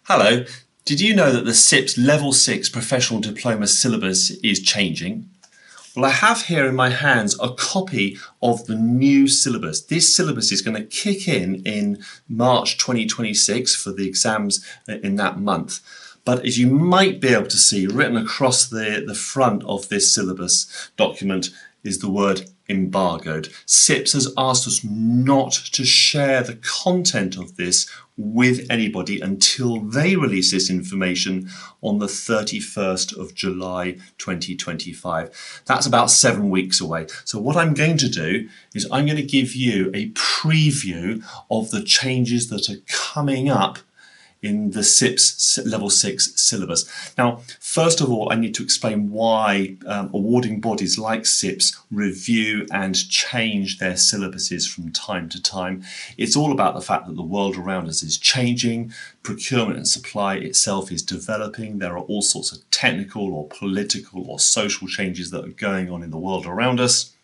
Hello, did you know that the CIPS Level 6 Professional Diploma syllabus is changing? Well, I have here in my hands a copy of the new syllabus. This syllabus is going to kick in March 2026 for the exams in that month. But as you might be able to see, written across the front of this syllabus document is the word embargoed. CIPS has asked us not to share the content of this with anybody until they release this information on the 31st of July 2025. That's about 7 weeks away. So what I'm going to do is I'm going to give you a preview of the changes that are coming up in the CIPS Level 6 syllabus. Now, first of all, I need to explain why awarding bodies like CIPS review and change their syllabuses from time to time. It's all about the fact that the world around us is changing, procurement and supply itself is developing, there are all sorts of technical or political or social changes that are going on in the world around us,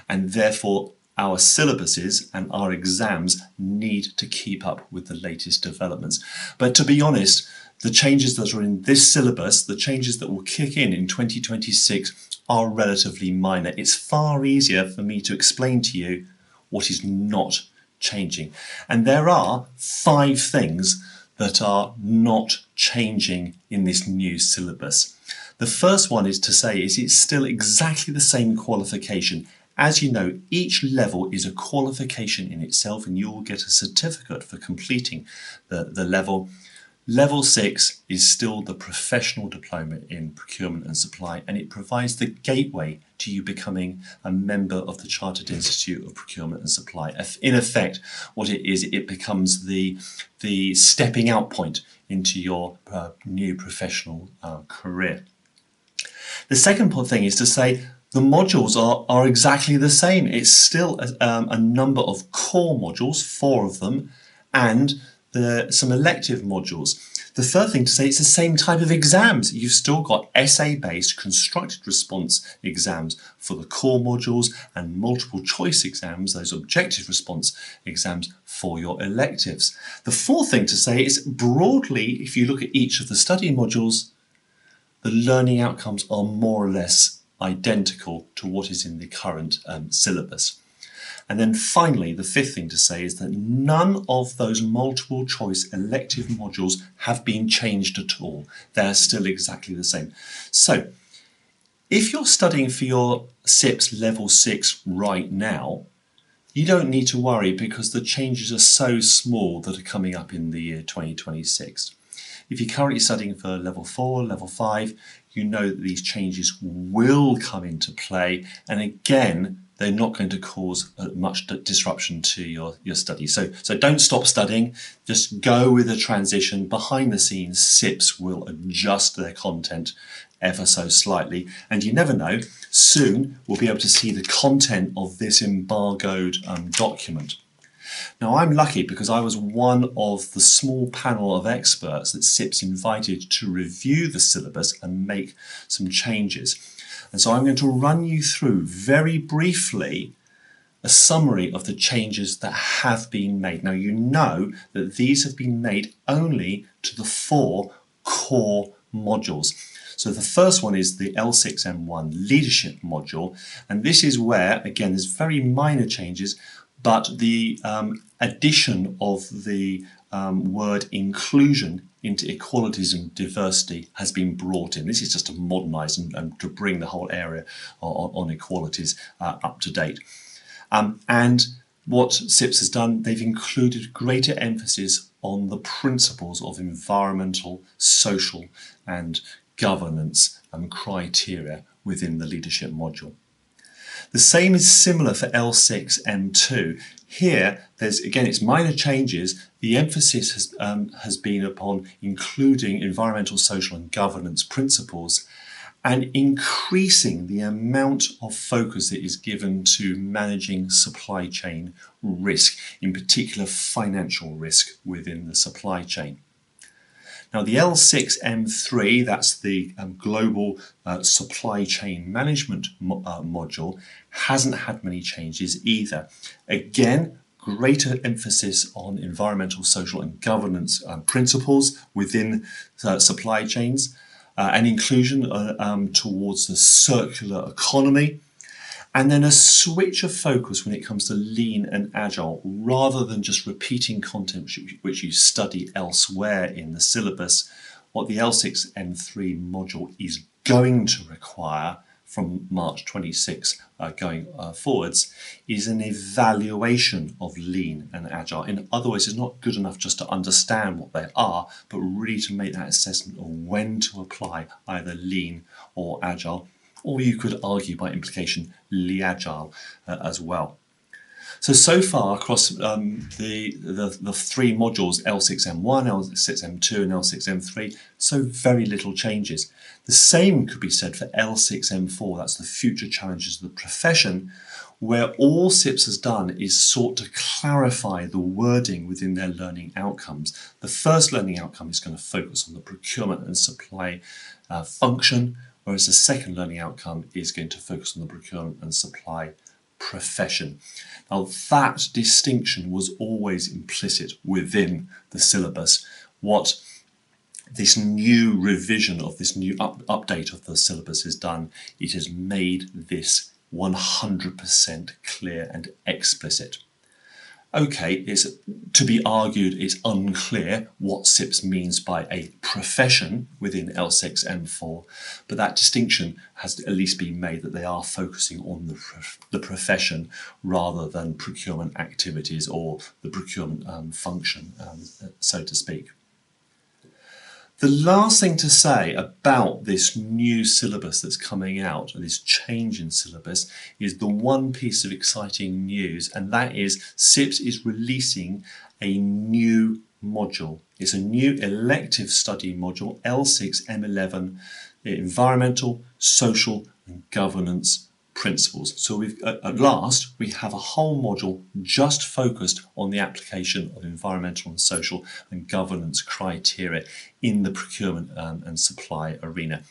and therefore our syllabuses and our exams need to keep up with the latest developments. But to be honest, the changes that are in this syllabus, the changes that will kick in 2026, are relatively minor. It's far easier for me to explain to you what is not changing. And there are 5 things that are not changing in this new syllabus. The first one is to say it's still exactly the same qualification. As you know, each level is a qualification in itself and you will get a certificate for completing the level. Level 6 is still the Professional Diploma in Procurement and Supply, and it provides the gateway to you becoming a member of the Chartered Institute of Procurement and Supply. In effect, what it is, it becomes the stepping out point into your new professional career. The second thing is to say the modules are exactly the same. It's still a number of core modules, 4 of them, and some elective modules. The third thing to say, it's the same type of exams. You've still got essay-based constructed response exams for the core modules and multiple choice exams, those objective response exams for your electives. The fourth thing to say is broadly, if you look at each of the study modules, the learning outcomes are more or less identical to what is in the current syllabus. And then finally, the fifth thing to say is that none of those multiple choice elective modules have been changed at all. They're still exactly the same. So if you're studying for your CIPS Level 6 right now, you don't need to worry because the changes are so small that are coming up in the year 2026. If you're currently studying for Level 4, Level 5, you know that these changes will come into play, and again, they're not going to cause much disruption to your study. So don't stop studying, just go with the transition. Behind the scenes, CIPS will adjust their content ever so slightly, and you never know, soon we'll be able to see the content of this embargoed document. Now, I'm lucky because I was one of the small panel of experts that CIPS invited to review the syllabus and make some changes. And so I'm going to run you through very briefly a summary of the changes that have been made. Now, you know that these have been made only to the 4 core modules. So the first one is the L6M1 leadership module, and this is where, again, there's very minor changes, but the addition of the word inclusion into equalities and diversity has been brought in. This is just to modernise and to bring the whole area on equalities up to date. And what CIPS has done, they've included greater emphasis on the principles of environmental, social and governance criteria within the leadership module. The same is similar for L6M2. Here, it's minor changes. The emphasis has been upon including environmental, social and governance principles and increasing the amount of focus that is given to managing supply chain risk, in particular financial risk within the supply chain. Now the L6M3, that's the global supply chain management module, hasn't had many changes either. Again, greater emphasis on environmental, social and governance principles within supply chains, and inclusion towards the circular economy, and then a switch of focus when it comes to lean and agile, rather than just repeating content which you study elsewhere in the syllabus. What the L6 M3 module is going to require from March 26 going forwards is an evaluation of lean and agile. In other words, it's not good enough just to understand what they are, but really to make that assessment of when to apply either lean or agile, or you could argue by implication Leagile as well. So far across the three modules, L6M1, L6M2 and L6M3, so very little changes. The same could be said for L6M4, that's the future challenges of the profession, where all CIPS has done is sought to clarify the wording within their learning outcomes. The first learning outcome is going to focus on the procurement and supply function, whereas the second learning outcome is going to focus on the procurement and supply profession. Now that distinction was always implicit within the syllabus. What this new revision of this new update of the syllabus has done, it has made this 100% clear and explicit. Okay, it's to be argued it's unclear what CIPS means by a profession within L6M4, but that distinction has at least been made that they are focusing on the profession rather than procurement activities or the procurement function, so to speak. The last thing to say about this new syllabus that's coming out, or this change in syllabus, is the one piece of exciting news, and that is CIPS is releasing a new module. It's a new elective study module, L6M11, Environmental, Social and Governance Principles. So at last we have a whole module just focused on the application of environmental and social and governance criteria in the procurement and supply arena.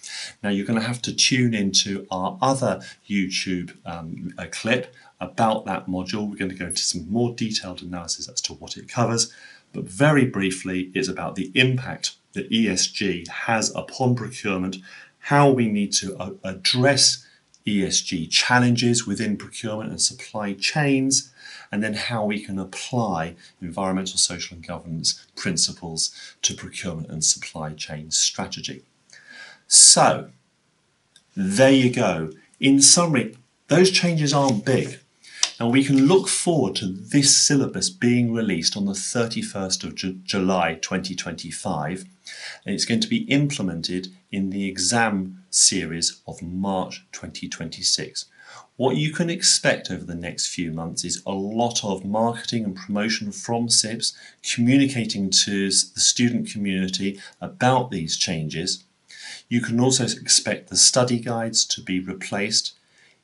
Now you're going to have to tune into our other YouTube clip about that module. We're going to go into some more detailed analysis as to what it covers, but very briefly it's about the impact that ESG has upon procurement, how we need to address ESG challenges within procurement and supply chains, and then how we can apply environmental, social and governance principles to procurement and supply chain strategy. So there you go. In summary, those changes aren't big. Now we can look forward to this syllabus being released on the 31st of July 2025, and it's going to be implemented in the exam series of March 2026. What you can expect over the next few months is a lot of marketing and promotion from CIPS, communicating to the student community about these changes. You can also expect the study guides to be replaced.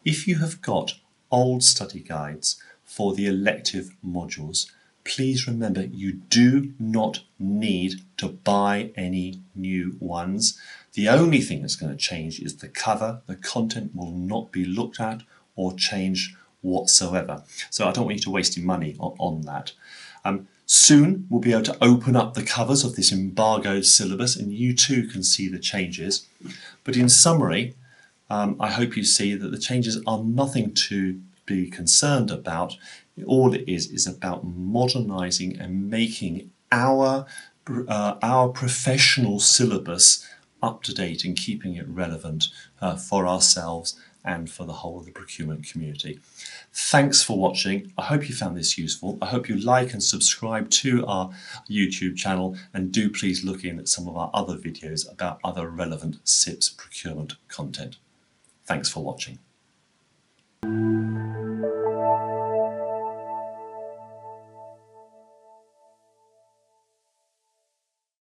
If you have got old study guides for the elective modules, please remember you do not need to buy any new ones. The only thing that's going to change is the cover. The content will not be looked at or changed whatsoever. So I don't want you to waste your money on that. Soon we'll be able to open up the covers of this embargoed syllabus and you too can see the changes. But in summary, I hope you see that the changes are nothing to be concerned about. All it is about modernising and making our professional syllabus up to date and keeping it relevant for ourselves and for the whole of the procurement community. Thanks for watching. I hope you found this useful. I hope you like and subscribe to our YouTube channel, and do please look in at some of our other videos about other relevant CIPS procurement content. Thanks for watching.